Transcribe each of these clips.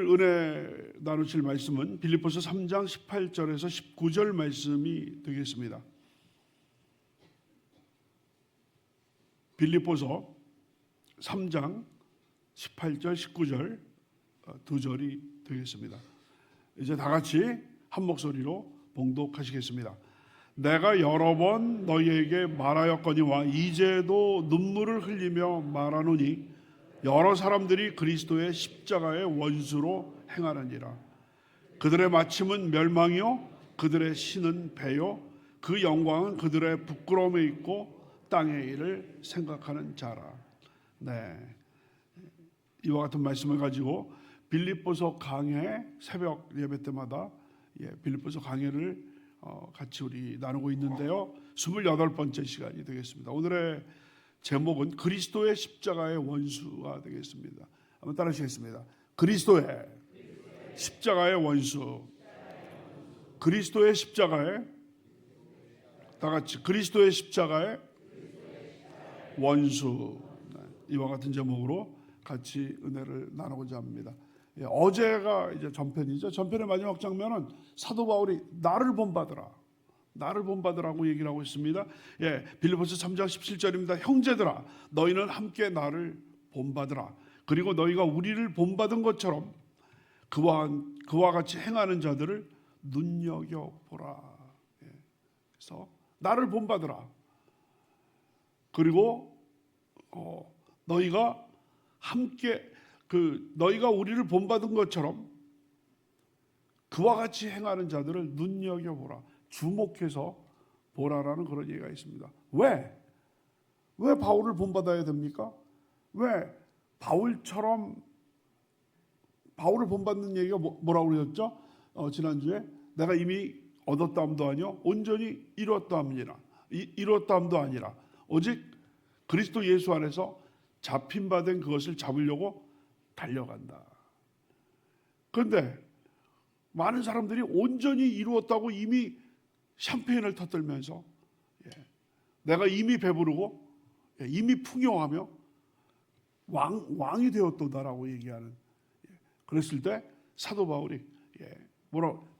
은혜 나누실 말씀은 빌립보서 3장 18절에서 19절 말씀이 되겠습니다. 빌립보서 3장 18절 19절 두 절이 되겠습니다. 이제 다 같이 한 목소리로 봉독하시겠습니다. 내가 여러 번 너희에게 말하였거니와 이제도 눈물을 흘리며 말하노니 여러 사람들이 그리스도의 십자가의 원수로 행하느니라. 그들의 마침은 멸망이요 그들의 신은 배요 그 영광은 그들의 부끄러움에 있고 땅의 일을 생각하는 자라. 네, 이와 같은 말씀을 가지고 빌립보서 강해 새벽 예배 때마다 빌립보서 강해를 같이 우리 나누고 있는데요. 28번째 시간이 되겠습니다. 오늘의 제목은 그리스도의 십자가의 원수가 되겠습니다. 한번 따라하시겠습니다. 그리스도의 십자가의 원수. 그리스도의 십자가의, 다 같이 그리스도의 십자가의 원수. 이와 같은 제목으로 같이 은혜를 나누고자 합니다. 어제가 이제 전편이죠. 전편의 마지막 장면은 사도 바울이 나를 본받으라, 나를 본받으라고 얘기를 하고 있습니다. 빌립보서 3장 17절입니다. 형제들아, 너희는 함께 나를 본받으라. 그리고 너희가 우리를 본받은 것처럼 그와 같이 행하는 자들을 눈여겨보라. 그래서 나를 본받으라. 그리고 너희가 함께 너희가 우리를 본받은 것처럼 그와 같이 행하는 자들을 눈여겨보라. 주목해서 보라라는 그런 얘기가 있습니다. 왜 바울을 본받아야 됩니까? 왜 바울처럼 바울을 본받는 얘기가 뭐라고 그러셨죠? 지난주에 내가 이미 얻었다함도 아니요 온전히 이루었다함도 아니라 오직 그리스도 예수 안에서 잡힌 바 된 그것을 잡으려고 달려간다. 그런데 많은 사람들이 온전히 이루었다고 이미 샴페인을 터뜨리면서 내가 이미 배부르고 이미 풍요하며 왕이 되었도다라고 얘기하는, 그랬을 때 사도 바울이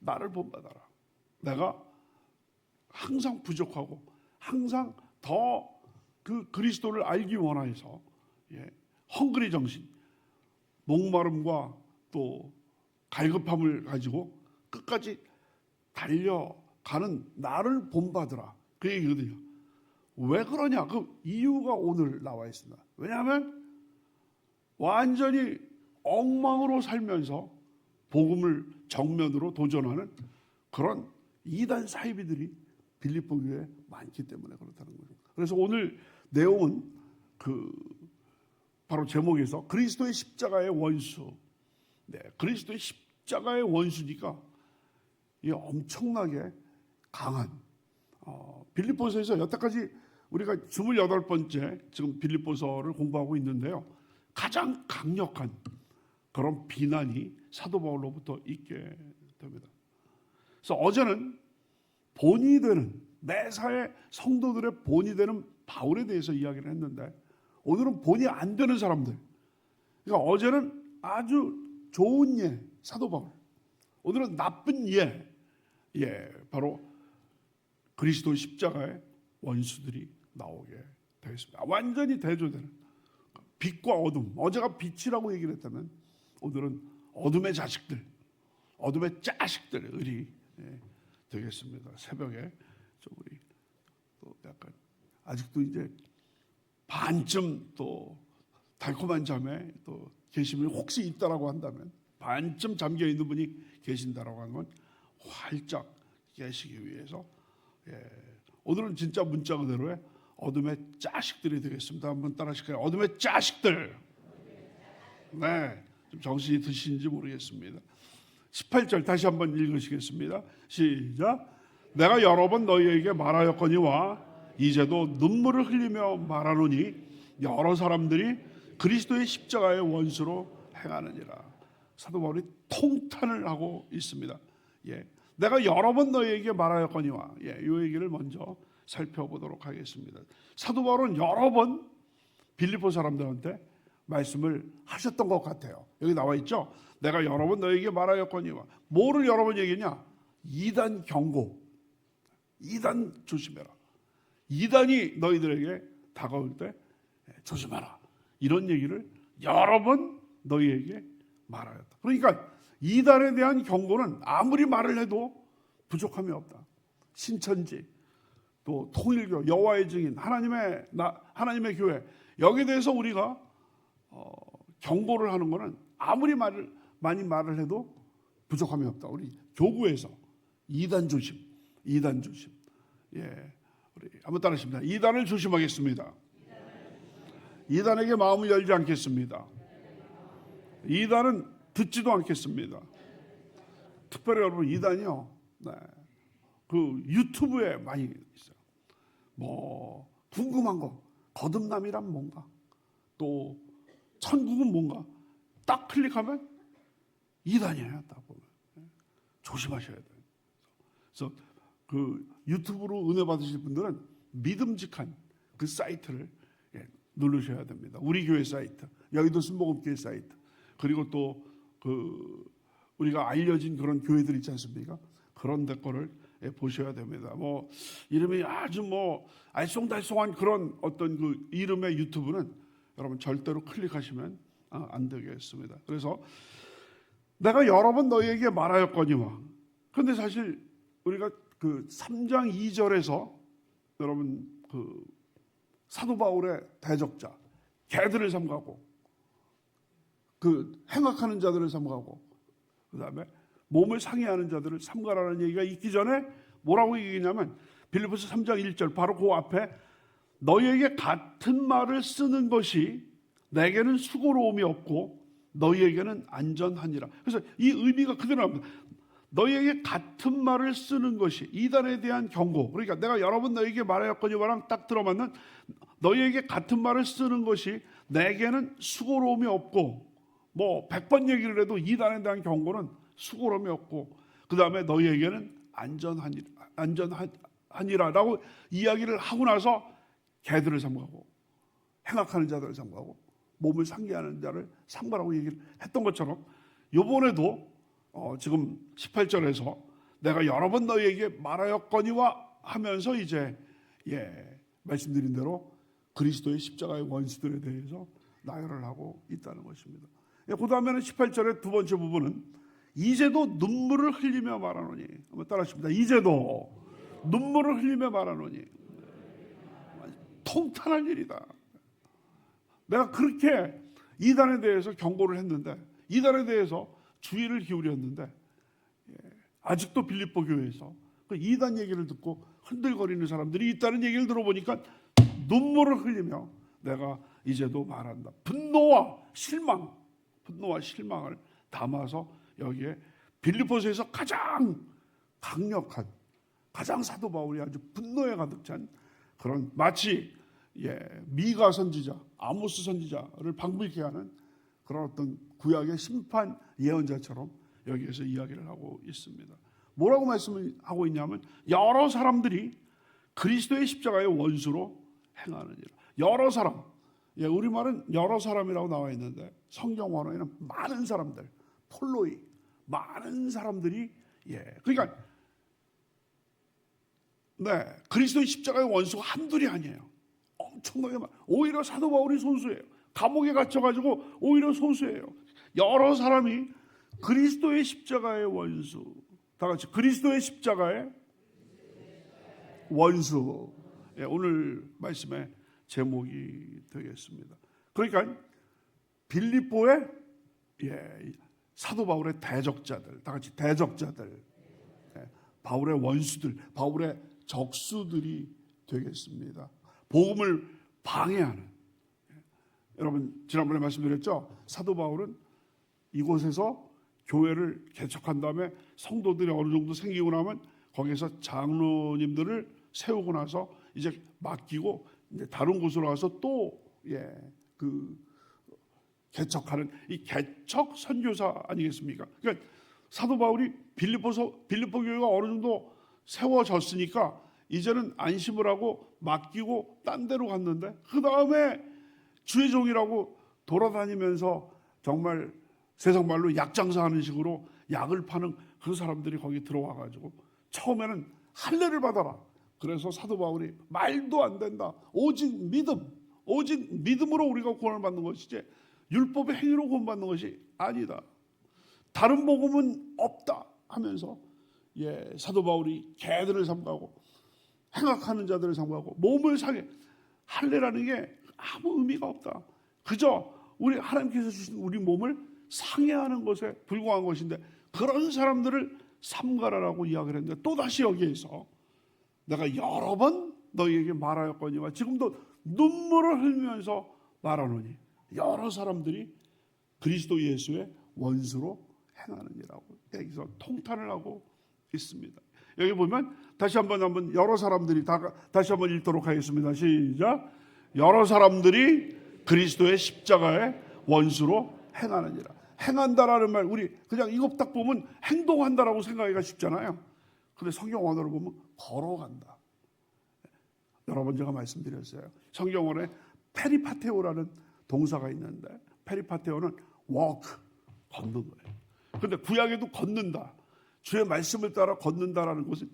나를 본받아라. 내가 항상 부족하고 항상 더 그 그리스도를 알기 원해서 헝그리 정신, 목마름과 또 갈급함을 가지고 끝까지 달려가는 나를 본받으라, 그 얘기거든요. 왜 그러냐? 그 이유가 오늘 나와 있습니다. 왜냐하면 완전히 엉망으로 살면서 복음을 정면으로 도전하는 그런 이단 사이비들이 빌립보 교회에 많기 때문에 그렇다는 거죠. 그래서 오늘 내용은 바로 제목에서 그리스도의 십자가의 원수. 그리스도의 십자가의 원수니까 이 엄청나게 강한 빌립보서에서 여태까지 우리가 28번째 지금 빌립보서를 공부하고 있는데요. 가장 강력한 그런 비난이 사도 바울로부터 있게 됩니다. 그래서 어제는 본이 되는, 매사의 성도들의 본이 되는 바울에 대해서 이야기를 했는데 오늘은 본이 안 되는 사람들. 그러니까 어제는 아주 좋은 사도 바울. 오늘은 나쁜 바로 그리스도 십자가의 원수들이 나오게 되겠습니다. 완전히 대조되는 빛과 어둠. 어제가 빛이라고 얘기를 했다면 오늘은 어둠의 자식들, 어둠의 자식들이 되겠습니다. 새벽에 우리 또 약간 아직도 이제 반쯤 또 달콤한 잠에 또 계신 분이 혹시 있다라고 한다면, 반쯤 잠겨 있는 분이 계신다라고 하는 건 활짝 깨시기 위해서 오늘은 진짜 문자 그대로의 어둠의 자식들이 되겠습니다. 한번 따라하실까요? 어둠의 자식들. 좀 정신이 드시는지 모르겠습니다. 18절 다시 한번 읽으시겠습니다. 시작. 내가 여러 번 너희에게 말하였거니와 이제도 눈물을 흘리며 말하노니 여러 사람들이 그리스도의 십자가의 원수로 행하느니라. 사도 바울이 통탄을 하고 있습니다. 내가 여러 번 너희에게 말하였거니와, 이 얘기를 먼저 살펴보도록 하겠습니다. 사도 바울은 여러 번 빌립보 사람들한테 말씀을 하셨던 것 같아요. 여기 나와 있죠. 내가 여러 번 너에게 말하였거니와. 뭐를 여러 번 얘기했냐? 이단 경고. 이단 조심해라. 이단이 너희들에게 다가올 때 조심하라. 이런 얘기를 여러 번 너희에게 말하였다. 그러니까 이단에 대한 경고는 아무리 말을 해도 부족함이 없다. 신천지, 또 통일교, 여호와의 증인, 하나님의 교회, 여기에 대해서 우리가 경고를 하는 것은 아무리 많이 말을 해도 부족함이 없다. 우리 교구에서 이단 조심. 예, 우리 한번 따라하십니다. 이단을 조심하겠습니다. 이단에게 마음을 열지 않겠습니다. 이단은 듣지도 않겠습니다. 특별히 여러분, 이단이요, 네, 그 유튜브에 많이 있어요. 뭐 궁금한 거, 거듭남이란 뭔가, 또 천국은 뭔가, 딱 클릭하면 이단이에요. 딱 보면 조심하셔야 돼요. 그래서 그 유튜브로 은혜 받으실 분들은 믿음직한 그 사이트를 누르셔야 됩니다. 우리 교회 사이트, 여의도 순복음교회 사이트, 그리고 또 그 우리가 알려진 그런 교회들 있지 않습니까? 그런 데 거를 보셔야 됩니다. 뭐 이름이 아주 뭐 알쏭달쏭한 그런 어떤 그 이름의 유튜브는 여러분 절대로 클릭하시면 안 되겠습니다. 그래서 내가 여러 번 너희에게 말하였거니와. 그런데 사실 우리가 그 3장 2절에서 여러분 그 사도 바울의 대적자, 개들을 삼가고 그 행악하는 자들을 삼가고 그 다음에 몸을 상해하는 자들을 삼가라는 얘기가 있기 전에 뭐라고 얘기했냐면 빌립보서 3장 1절 바로 그 앞에 너희에게 같은 말을 쓰는 것이 내게는 수고로움이 없고 너희에게는 안전하니라. 그래서 이 의미가 그대로 나옵니다. 너희에게 같은 말을 쓰는 것이 이단에 대한 경고. 그러니까 내가 여러 번 너희에게 말하였거니와랑 딱 들어맞는 너희에게 같은 말을 쓰는 것이 내게는 수고로움이 없고 뭐 100번 얘기를 해도 이단에 대한 경고는 수고로움이 없고 그 다음에 너희에게는 안전하니라라고 이야기를 하고 나서 개들을 삼가고 행악하는 자들을 삼가고 몸을 상기하는 자를 삼가라고 얘기를 했던 것처럼 이번에도 지금 18절에서 내가 여러 번 너희에게 말하였거니와 하면서 이제 말씀드린 대로 그리스도의 십자가의 원수들에 대해서 나열을 하고 있다는 것입니다. 그 다음에는 18절의 두 번째 부분은 이제도 눈물을 흘리며 말하노니. 한번 따라하십니다. 이제도 눈물을 흘리며 말하노니. 통탄할 일이다. 내가 그렇게 이단에 대해서 경고를 했는데, 이단에 대해서 주의를 기울였는데 아직도 빌립보 교회에서 그 이단 얘기를 듣고 흔들거리는 사람들이 있다는 얘기를 들어보니까 눈물을 흘리며 내가 이제도 말한다. 분노와 실망을 담아서 여기에 빌립보서에서 가장 강력한, 가장 사도 바울이 아주 분노에 가득 찬 그런 마치 미가 선지자, 아모스 선지자를 방불케 하는 그런 어떤 구약의 심판 예언자처럼 여기에서 이야기를 하고 있습니다. 뭐라고 말씀을 하고 있냐면 여러 사람들이 그리스도의 십자가의 원수로 행하느니라. 여러 사람, 우리말은 여러 사람이라고 나와 있는데 성경 원어에는 많은 사람들, 폴로이, 많은 사람들이 그러니까 그리스도의 십자가의 원수가 한둘이 아니에요. 엄청나게 많아요. 오히려 사도 바울이 소수예요. 감옥에 갇혀가지고 오히려 소수예요. 여러 사람이 그리스도의 십자가의 원수, 다 같이 그리스도의 십자가의 원수. 오늘 말씀의 제목이 되겠습니다. 그러니까 빌립보의 사도 바울의 대적자들, 다 같이 대적자들, 바울의 원수들, 바울의 적수들이 되겠습니다. 복음을 방해하는. 여러분 지난번에 말씀드렸죠. 사도 바울은 이곳에서 교회를 개척한 다음에 성도들이 어느 정도 생기고 나면 거기에서 장로님들을 세우고 나서 이제 맡기고 이제 다른 곳으로 가서 또 그 개척하는 이 개척 선교사 아니겠습니까? 그러니까 사도 바울이 빌립보 교회가 어느 정도 세워졌으니까 이제는 안심을 하고 맡기고 딴 데로 갔는데 그 다음에 주의 종이라고 돌아다니면서 정말 세상 말로 약장사하는 식으로 약을 파는 그 사람들이 거기 들어와가지고 처음에는 할례를 받아라. 그래서 사도 바울이 말도 안 된다. 오직 믿음으로 우리가 구원을 받는 것이지 율법의 행위로 구원받는 것이 아니다. 다른 복음은 없다 하면서 사도 바울이 개들을 삼가고 행악하는 자들을 삼가고 몸을 상해 할례라는 게 아무 의미가 없다. 그저 우리 하나님께서 주신 우리 몸을 상해하는 것에 불과한 것인데 그런 사람들을 삼가라라고 이야기를 했는데 또다시 여기에서 내가 여러 번 너희에게 말하였거니와 지금도 눈물을 흘리면서 말하노니 여러 사람들이 그리스도 예수의 원수로 행하느니라고 여기서 통탄을 하고 있습니다. 여기 보면 다시 한번 여러 사람들이 다시 한번 읽도록 하겠습니다. 시작. 여러 사람들이 그리스도의 십자가의 원수로 행하느니라. 행한다라는 말 우리 그냥 이것 딱 보면 행동한다라고 생각하기가 쉽잖아요. 근데 성경 원어를 보면 걸어간다. 여러 번 제가 말씀드렸어요. 성경원에 페리파테오라는 동사가 있는데 페리파테오는 walk, 걷는 거예요. 그런데 구약에도 걷는다. 주의 말씀을 따라 걷는다라는 것은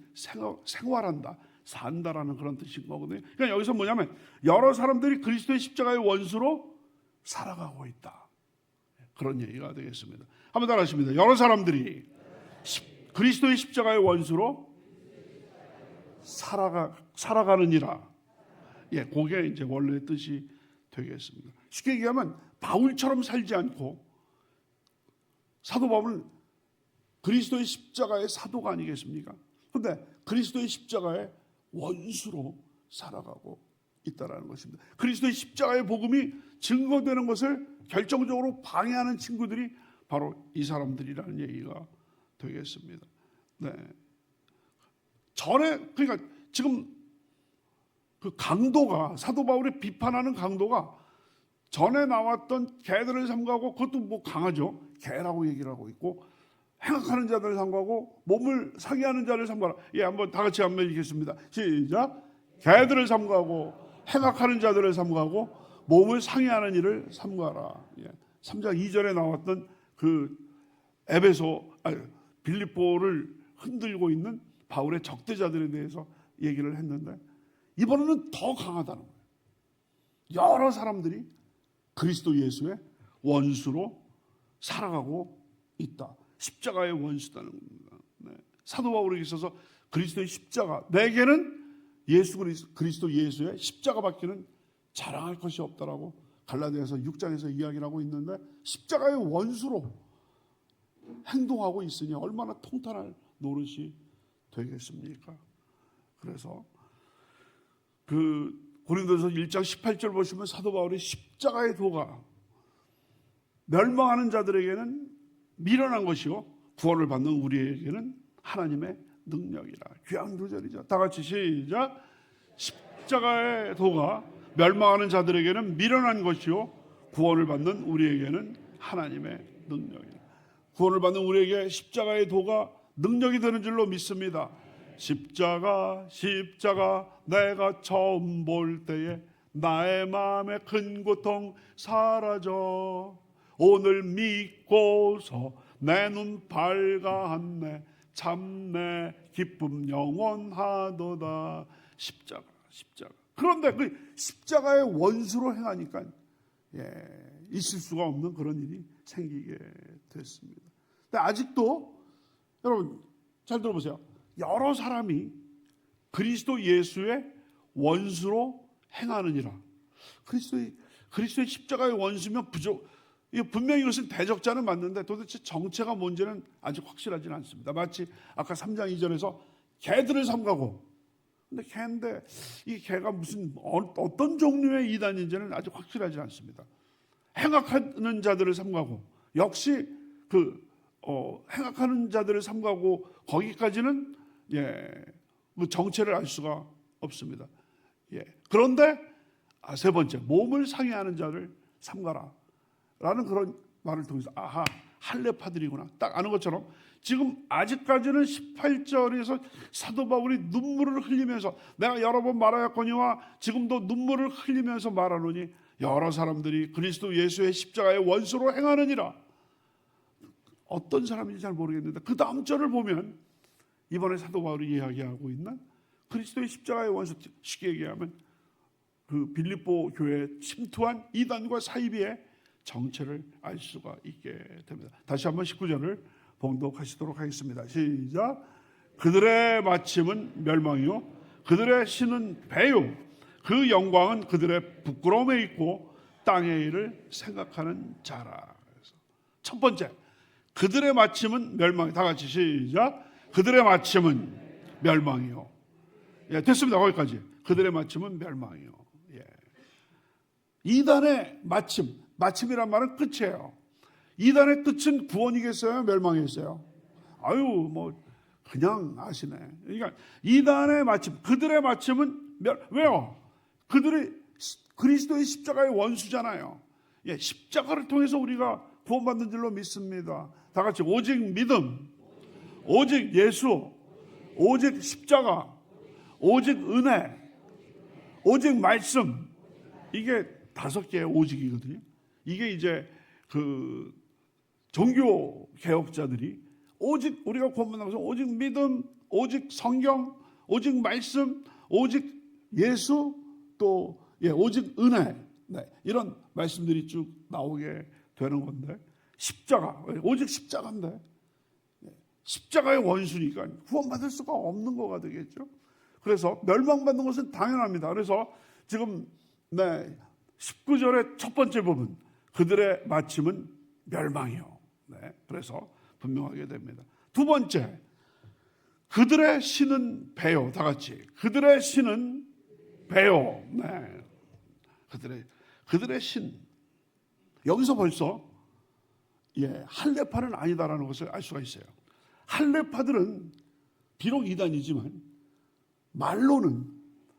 생활한다, 산다라는 그런 뜻인 거거든요. 그러니까 여기서 뭐냐면 여러 사람들이 그리스도의 십자가의 원수로 살아가고 있다. 그런 얘기가 되겠습니다. 한번 따라 하십니다. 여러 사람들이 그리스도의 십자가의 원수로 살아가느니라. 그게 이제 원래 뜻이 되겠습니다. 쉽게 얘기하면 바울처럼 살지 않고 사도 바울은 그리스도의 십자가의 사도가 아니겠습니까? 그런데 그리스도의 십자가의 원수로 살아가고 있다는 것입니다. 그리스도의 십자가의 복음이 증거되는 것을 결정적으로 방해하는 친구들이 바로 이 사람들이라는 얘기가 되겠습니다. 네. 그러니까 지금 그 강도가 사도 바울이 비판하는 강도가 전에 나왔던 개들을 삼가고 그것도 뭐 강하죠. 개라고 얘기를 하고 있고 행악하는 자들을 삼가고 몸을 상해하는 자를 삼가라. 한번 다 같이 한번 읽겠습니다. 시작. 개들을 삼가고 행악하는 자들을 삼가고 몸을 상해하는 일을 삼가라. 3장 2절에 나왔던 그 빌립보를 흔들고 있는 바울의 적대자들에 대해서 얘기를 했는데 이번에는 더 강하다는 거예요. 여러 사람들이 그리스도 예수의 원수로 살아가고 있다. 십자가의 원수다는 겁니다. 사도 바울에게 있어서 그리스도의 십자가, 내게는 그리스도 예수의 십자가밖에는 자랑할 것이 없다라고 갈라디아서 6장에서 이야기를 하고 있는데 십자가의 원수로 행동하고 있으니 얼마나 통탄할 노릇이 되겠습니까? 그래서 그 고린도서 1장 18절 보시면 사도 바울이 십자가의 도가 멸망하는 자들에게는 미련한 것이요 구원을 받는 우리에게는 하나님의 능력이라. 귀한 구절이죠. 다 같이 시작. 십자가의 도가 멸망하는 자들에게는 미련한 것이요 구원을 받는 우리에게는 하나님의 능력이라. 구원을 받는 우리에게 십자가의 도가 능력이 되는 줄로 믿습니다. 십자가 내가 처음 볼 때에 나의 마음의 큰 고통 사라져 오늘 믿고서 내 눈 밝아왔네 참내 기쁨 영원하도다. 십자가 그런데 그 십자가의 원수로 행하니까 있을 수가 없는 그런 일이 생기게 됐습니다. 근데 아직도 여러분 잘 들어보세요. 여러 사람이 그리스도 예수의 원수로 행하느니라. 그리스도의 십자가의 원수면 분명히 이것은 대적자는 맞는데 도대체 정체가 뭔지는 아직 확실하지는 않습니다. 마치 아까 3장 2절에서 개들을 삼가고, 근데 개인데 이 개가 무슨 어떤 종류의 이단인지는 아직 확실하지 않습니다. 행악하는 자들을 삼가고, 역시 행악하는 자들을 삼가고 거기까지는 그 정체를 알 수가 없습니다. 그런데 세 번째, 몸을 상해하는 자를 삼가라 라는 그런 말을 통해서 아하, 할례파들이구나 딱 아는 것처럼 지금 아직까지는 18절에서 사도 바울이 눈물을 흘리면서 내가 여러 번 말하였거니와 지금도 눈물을 흘리면서 말하노니 여러 사람들이 그리스도 예수의 십자가의 원수로 행하느니라. 어떤 사람인지 잘 모르겠는데 그 다음 절을 보면 이번에 사도 바울이 이야기하고 있는 그리스도의 십자가의 원수, 쉽게 얘기하면 그 빌립보 교회에 침투한 이단과 사이비의 정체를 알 수가 있게 됩니다. 다시 한번 19절을 봉독하시도록 하겠습니다. 시작. 그들의 마침은 멸망이요 그들의 신은 배요 그 영광은 그들의 부끄러움에 있고 땅의 일을 생각하는 자라. 첫 번째, 그들의 마침은 멸망이. 다 같이 시작. 그들의 마침은 멸망이요. 예, 됐습니다. 거기까지. 그들의 마침은 멸망이요. 예. 이단의 마침이란 말은 끝이에요. 이단의 끝은 구원이겠어요? 멸망이겠어요? 아유, 뭐 그냥 아시네. 그러니까 이단의 마침, 그들의 마침은 왜요? 그들이 그리스도의 십자가의 원수잖아요. 예, 십자가를 통해서 우리가 구원받는 줄로 믿습니다. 다 같이 오직 믿음, 오직 예수, 오직 십자가, 오직 은혜, 오직 말씀. 이게 5개의 오직이거든요. 이게 이제 그 종교 개혁자들이 오직 우리가 구원받는 것은 오직 믿음, 오직 성경, 오직 말씀, 오직 예수, 또 오직 은혜. 네, 이런 말씀들이 쭉 나오게 되는 건데 십자가, 오직 십자가인데 십자가의 원수니까 구원받을 수가 없는 거가 되겠죠. 그래서 멸망받는 것은 당연합니다. 그래서 지금 19절의 첫 번째 부분 그들의 마침은 멸망이요. 네, 그래서 분명하게 됩니다. 두 번째, 그들의 신은 배요. 다 같이 그들의 신은 배요. 네, 그들의 신. 여기서 벌써 할례파는 아니다라는 것을 알 수가 있어요. 할례파들은 비록 이단이지만 말로는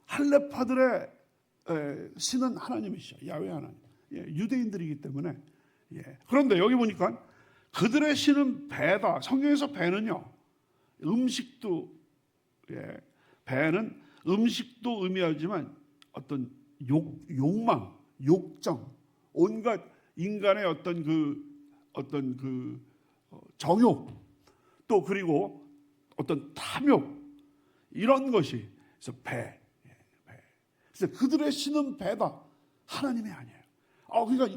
할례파들의 신은 하나님이시죠. 야훼 하나님. 유대인들이기 때문에. 그런데 여기 보니까 그들의 신은 배다. 성경에서 배는요, 음식도, 배는 음식도 의미하지만 어떤 욕망, 욕정, 온갖 인간의 어떤 정욕, 또 그리고 어떤 탐욕, 이런 것이 그래서 배. 그래서 그들의 신은 배다. 하나님이 아니에요. 그러니까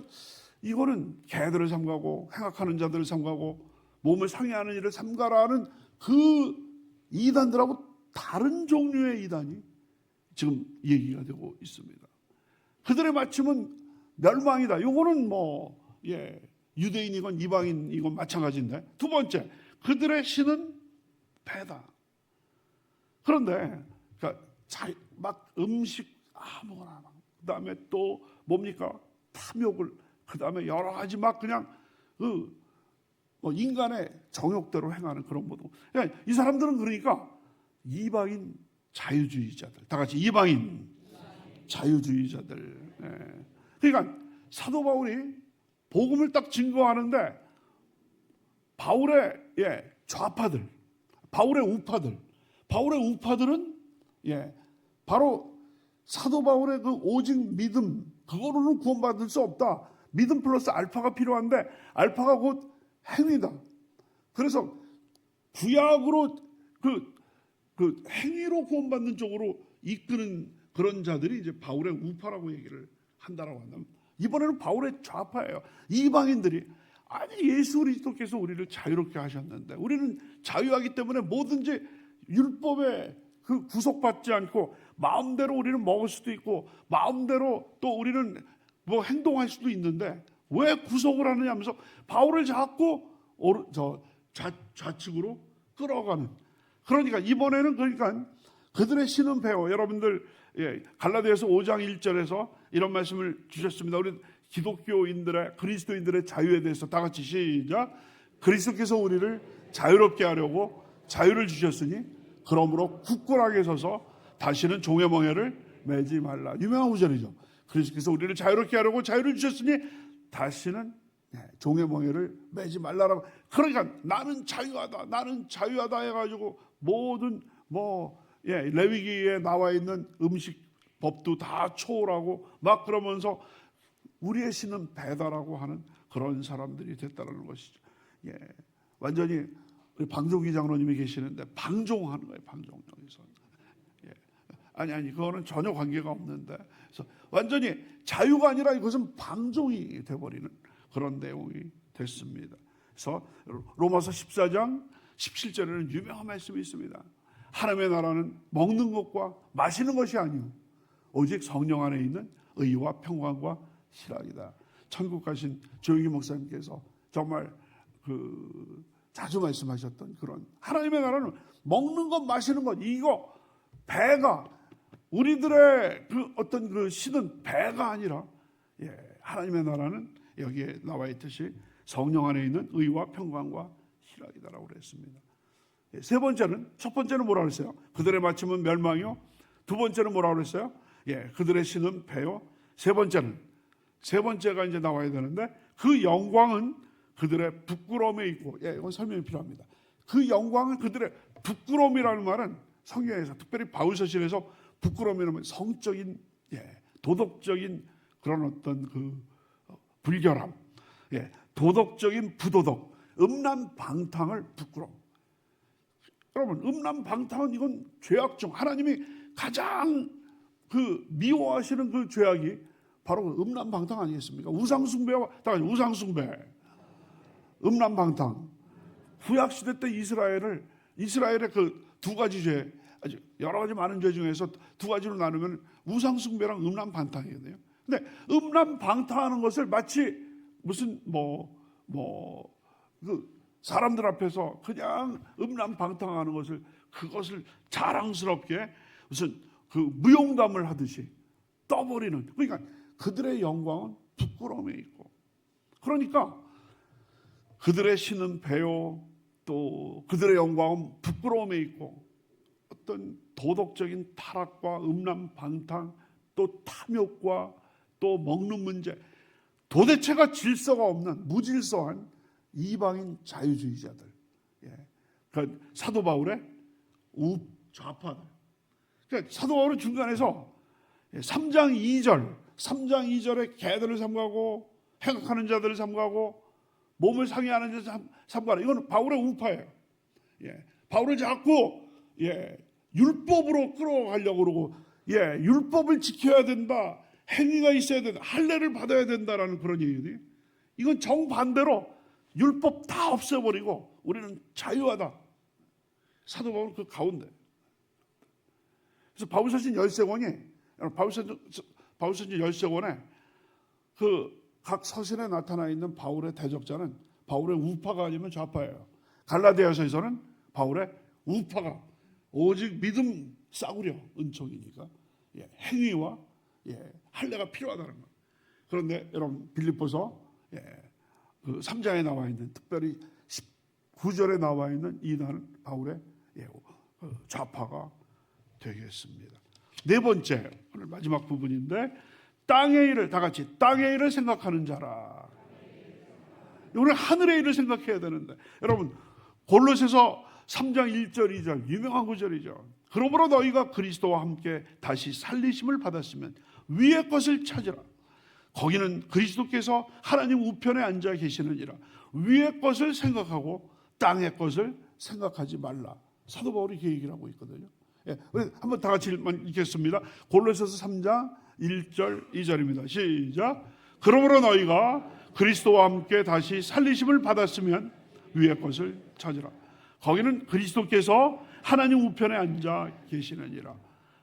이거는 개들을 삼가고 행악하는 자들을 삼가고 몸을 상해하는 일을 삼가라는 그 이단들하고 다른 종류의 이단이 지금 얘기가 되고 있습니다. 그들의 마침은 멸망이다. 이거는 유대인이건 이방인이건 마찬가지인데, 두 번째, 그들의 신은 배다. 그런데 그러니까 막 음식 아무거나, 그 다음에 또 뭡니까? 탐욕을, 그 다음에 여러 가지 막 그냥 인간의 정욕대로 행하는 그런 모든. 그러니까 이 사람들은 그러니까 이방인 자유주의자들, 다 같이 이방인 자유주의자들. 그러니까 사도 바울이 복음을 딱 증거하는데 바울의 좌파들, 바울의 우파들은 바로 사도 바울의 그 오직 믿음, 그거로는 구원받을 수 없다. 믿음 플러스 알파가 필요한데 알파가 곧 행위다. 그래서 구약으로 그 행위로 구원받는 쪽으로 이끄는 그런 자들이 이제 바울의 우파라고 얘기를 한다라고 한다면, 이번에는 바울의 좌파예요. 이방인들이 아니 예수 그리스도께서 우리를 자유롭게 하셨는데 우리는 자유하기 때문에 뭐든지 율법에 그 구속받지 않고 마음대로 우리는 먹을 수도 있고 마음대로 또 우리는 뭐 행동할 수도 있는데 왜 구속을 하느냐 하면서 바울을 자꾸 좌측으로 끌어가는. 그러니까 이번에는 그들의 신은 배워. 여러분들 갈라디아서 5장 1절에서 이런 말씀을 주셨습니다. 우리 기독교인들의, 그리스도인들의 자유에 대해서 다 같이 시작. 그리스도께서 우리를 자유롭게 하려고 자유를 주셨으니 그러므로 굳건하게 서서 다시는 종의 멍에를 매지 말라. 유명한 구절이죠. 그리스도께서 우리를 자유롭게 하려고 자유를 주셨으니 다시는 종의 멍에를 매지 말라라고. 그러니까 나는 자유하다 해가지고 모든 레위기에 나와 있는 음식 법도 다 초월하고 막 그러면서 우리의 신은 배다라고 하는 그런 사람들이 됐다는 것이죠. 예, 완전히 우리 방종기 장로님이 계시는데 방종하는 거예요. 방종 여기서. 예, 아니 그거는 전혀 관계가 없는데, 그래서 완전히 자유가 아니라 이것은 방종이 돼버리는 그런 내용이 됐습니다. 그래서 로마서 14장 17절에는 유명한 말씀이 있습니다. 하나님의 나라는 먹는 것과 마시는 것이 아니요 오직 성령 안에 있는 의와 평강과 희락이다. 천국 가신 조영기 목사님께서 정말 자주 말씀하셨던 그런 하나님의 나라는 먹는 것 마시는 것, 이거 배가 우리들의 어떤 신은 배가 아니라 하나님의 나라는 여기에 나와 있듯이 성령 안에 있는 의와 평강과 희락이다라고 그랬습니다. 세 번째는, 첫 번째는 뭐라고 그랬어요? 그들의 마침은 멸망이요. 두 번째는 뭐라고 그랬어요? 그들의 신은 배요. 세 번째가 이제 나와야 되는데, 그 영광은 그들의 부끄러움에 있고, 이건 설명이 필요합니다. 그 영광은 그들의 부끄러움이라는 말은 성경에서, 특별히 바울서신에서 부끄러움이라는 성적인, 도덕적인 그런 어떤 불결함, 도덕적인 부도덕, 음란방탕을 부끄러움. 여러분, 음란방탕은 이건 죄악 중 하나님이 가장 미워하시는 그 죄악이 바로 음란방탕 아니겠습니까? 우상숭배와 다같이 우상숭배, 음란방탕. 구약시대 때 이스라엘의 두 가지 죄, 아주 여러 가지 많은 죄 중에서 두 가지로 나누면 우상숭배랑 음란방탕이거든요. 근데 음란방탕하는 것을 마치 무슨 사람들 앞에서 그냥 음란방탕하는 것을, 그것을 자랑스럽게 무슨 무용담을 하듯이 떠버리는, 그러니까 그들의 영광은 부끄러움에 있고, 그러니까 그들의 신은 배요, 또 그들의 영광은 부끄러움에 있고, 어떤 도덕적인 타락과 음란방탕, 또 탐욕과 또 먹는 문제, 도대체가 질서가 없는 무질서한 이방인 자유주의자들, 사도 바울의 좌파들. 그러니까 사도 바울은 중간에서 3장 2절에 개들을 삼가고 행악하는 자들을 삼가고 몸을 상해하는 자를 삼가라. 이건 바울의 우파예요. 바울을 자꾸 율법으로 끌어가려고 그러고, 율법을 지켜야 된다, 행위가 있어야 된다, 할례를 받아야 된다라는 그런 얘기거든요. 이건 정반대로 율법 다 없애버리고 우리는 자유하다. 사도 바울은 그 가운데. 그래서 바울서신 13권에 각 서신에 나타나 있는 바울의 대적자는 바울의 우파가 아니면 좌파예요. 갈라디아서에서는 바울의 우파가 오직 믿음 싸구려 은총이니까 행위와 할례가 필요하다는 거예요. 그런데 여러분, 빌립보서 3장에 나와 있는, 특별히 19절에 나와 있는 이단은 바울의 좌파가 되겠습니다. 네 번째, 오늘 마지막 부분인데, 땅의 일을, 다 같이 땅의 일을 생각하는 자라. 우리는 하늘의 일을 생각해야 되는데, 여러분, 골로새서 3장 1절 2절 유명한 구절이죠. 그러므로 너희가 그리스도와 함께 다시 살리심을 받았으면 위의 것을 찾으라. 거기는 그리스도께서 하나님 우편에 앉아 계시느니라. 위의 것을 생각하고 땅의 것을 생각하지 말라. 사도 바울이 그 얘기를 하고 있거든요. 한번 다 같이 읽겠습니다. 골로새서 3장 1절 2절입니다. 시작. 그러므로 너희가 그리스도와 함께 다시 살리심을 받았으면 위의 것을 찾으라. 거기는 그리스도께서 하나님 우편에 앉아 계시느니라.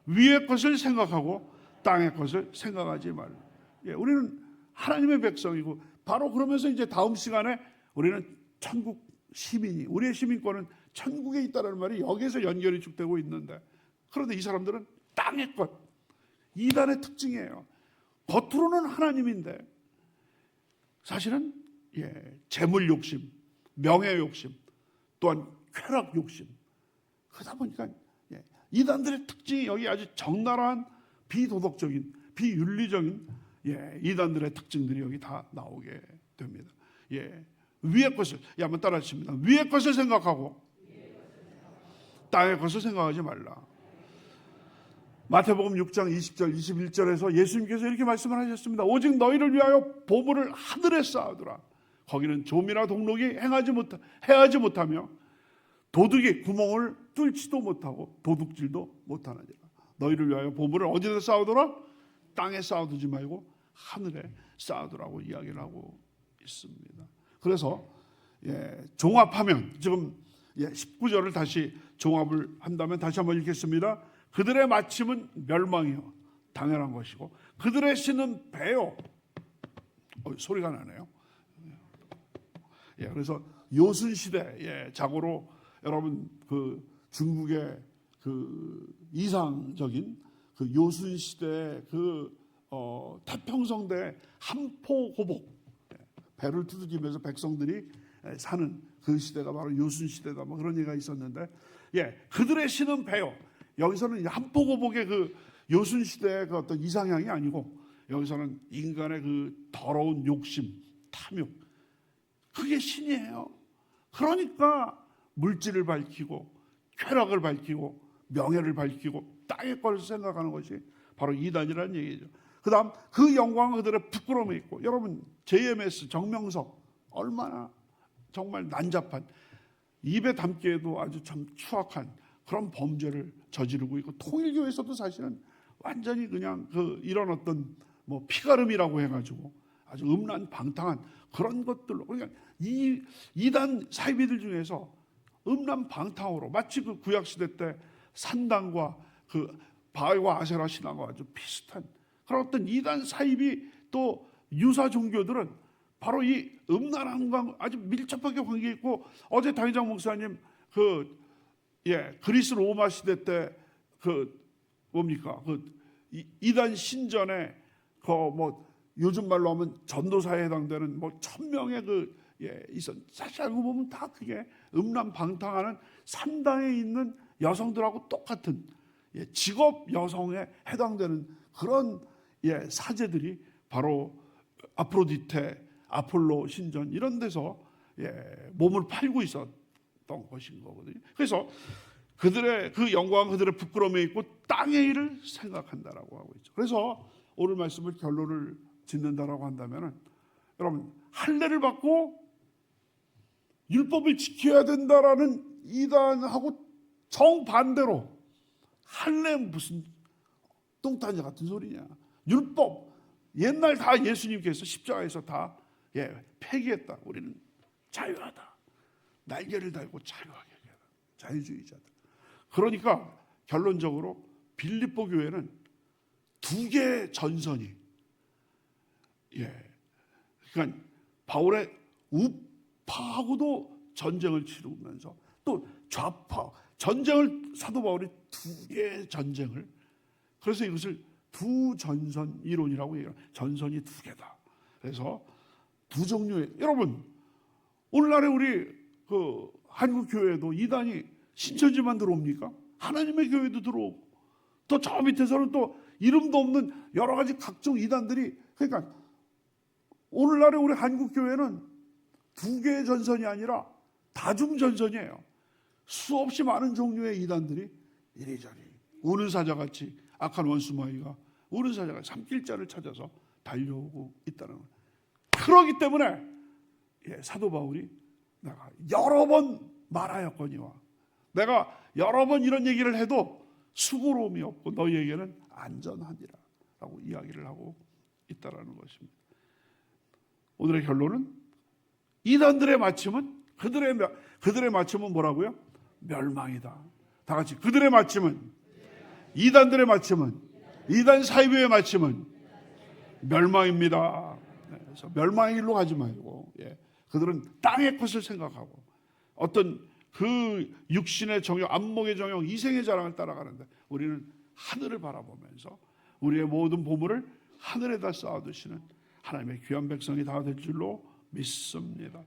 위의 것을 생각하고 땅의 것을 생각하지 말라. 우리는 하나님의 백성이고, 바로 그러면서 이제 다음 시간에 우리는 천국 시민이, 우리의 시민권은 천국에 있다는 말이 여기에서 연결이 쭉 되고 있는데, 그런데 이 사람들은 땅의 것, 이단의 특징이에요. 겉으로는 하나님인데 사실은 재물 욕심, 명예 욕심, 또한 쾌락 욕심, 그러다 보니까 이단들의 특징이 여기 아주 적나라한 비도덕적인, 비윤리적인 이단들의 특징들이 여기 다 나오게 됩니다. 위의 것을, 한번 따라 하십니다. 위의 것을 생각하고 땅의 것을 생각하지 말라. 마태복음 6장 20절 21절에서 예수님께서 이렇게 말씀을 하셨습니다. 오직 너희를 위하여 보물을 하늘에 쌓아두라. 거기는 좀이나 동록이 해하지 못하며 도둑이 구멍을 뚫지도 못하고 도둑질도 못하느니라. 너희를 위하여 보물을 어디다 쌓아두라? 땅에 쌓아두지 말고 하늘에 쌓아두라고 이야기를 하고 있습니다. 그래서 종합하면 지금 19절을 다시 종합을 한다면 다시 한번 읽겠습니다. 그들의 마침은 멸망이요 당연한 것이고 그들의 신은 배요. 소리가 나네요. 그래서 요순시대 자고로 여러분 그 중국의 그 이상적인 그 요순시대 그 태평성대 한포고복 배를 두들기면서 백성들이 사는 그 시대가 바로 요순시대다 뭐 그런 얘기가 있었는데 그들의 신은 배요. 여기서는 한포고복의 그 요순시대의 그 어떤 이상향이 아니고 여기서는 인간의 그 더러운 욕심, 탐욕 그게 신이에요. 그러니까 물질을 밝히고 쾌락을 밝히고 명예를 밝히고 땅의 것을 생각하는 것이 바로 이단이라는 얘기죠. 그 다음 그 영광은 그들의 부끄러움에 있고 여러분 JMS 정명석 얼마나 정말 난잡한 입에 담기에도 아주 참 추악한 그런 범죄를 저지르고 있고 통일교에서도 사실은 완전히 그냥 이런 어떤 뭐 피가름이라고 해가지고 아주 음란방탕한 그런 것들로 그러니까 이 이단 사이비들 중에서 음란방탕으로 마치 그 구약시대 때 산당과 그 바알과 아세라 신앙과 아주 비슷한 그런 어떤 이단 사이비 또 유사 종교들은 바로 이 음란함과 아주 밀접하게 관계 있고 어제 당회장 목사님 그리스 로마 시대 때 뭡니까 이단 신전에 뭐 요즘 말로 하면 전도사에 해당되는 뭐 1000명의 있었. 사실 알고 보면 다 그게 음란방탕하는 산당에 있는 여성들하고 똑같은 직업 여성에 해당되는 그런 사제들이 바로 아프로디테, 아폴로 신전 이런 데서 몸을 팔고 있었던 것인 거거든요. 그래서 그들의 그 영광 그들의 부끄러움에 있고 땅의 일을 생각한다라고 하고 있죠. 그래서 오늘 말씀을 결론을 짓는다라고 한다면은 여러분 할례를 받고 율법을 지켜야 된다라는 이단하고 정반대로 할례는 무슨 똥단지 같은 소리냐. 율법 옛날 다 예수님께서 십자가에서 다 폐기했다. 우리는 자유하다. 날개를 달고 자유하게 하다. 자유주의자다. 그러니까 결론적으로 빌립보 교회는 두 개의 전선이 그러니까 바울의 우파하고도 전쟁을 치르면서 또 좌파 전쟁을 사도 바울이 두 개의 전쟁을 그래서 이것을 두 전선 이론이라고 얘기해요. 전선이 두 개다. 그래서 두 종류의 여러분 오늘날에 우리 한국 교회도 이단이 신천지만 들어옵니까? 하나님의 교회도 들어오고 또 저 밑에서는 또 이름도 없는 여러 가지 각종 이단들이 그러니까 오늘날에 우리 한국 교회는 두 개의 전선이 아니라 다중 전선이에요. 수없이 많은 종류의 이단들이 이리저리 우는 사자같이 악한 원수마귀가 우는 사자같이 삼킬자를 찾아서 달려오고 있다는 거예요. 그러기 때문에 사도 바울이 내가 여러 번 말하였거니와 내가 여러 번 이런 얘기를 해도 수고로움이 없고 너희에게는 안전하니라 라고 이야기를 하고 있다는 것입니다. 오늘의 결론은 이단들의 마침은 그들의 마침은 뭐라고요? 멸망이다. 다 같이 그들의 마침은 이단들의 마침은 이단 사이비의 마침은 멸망입니다. 그래서 멸망의 길로 가지 말고 그들은 땅의 것을 생각하고 어떤 그 육신의 정욕, 안목의 정욕, 이생의 자랑을 따라가는데 우리는 하늘을 바라보면서 우리의 모든 보물을 하늘에다 쌓아두시는 하나님의 귀한 백성이 다 될 줄로 믿습니다.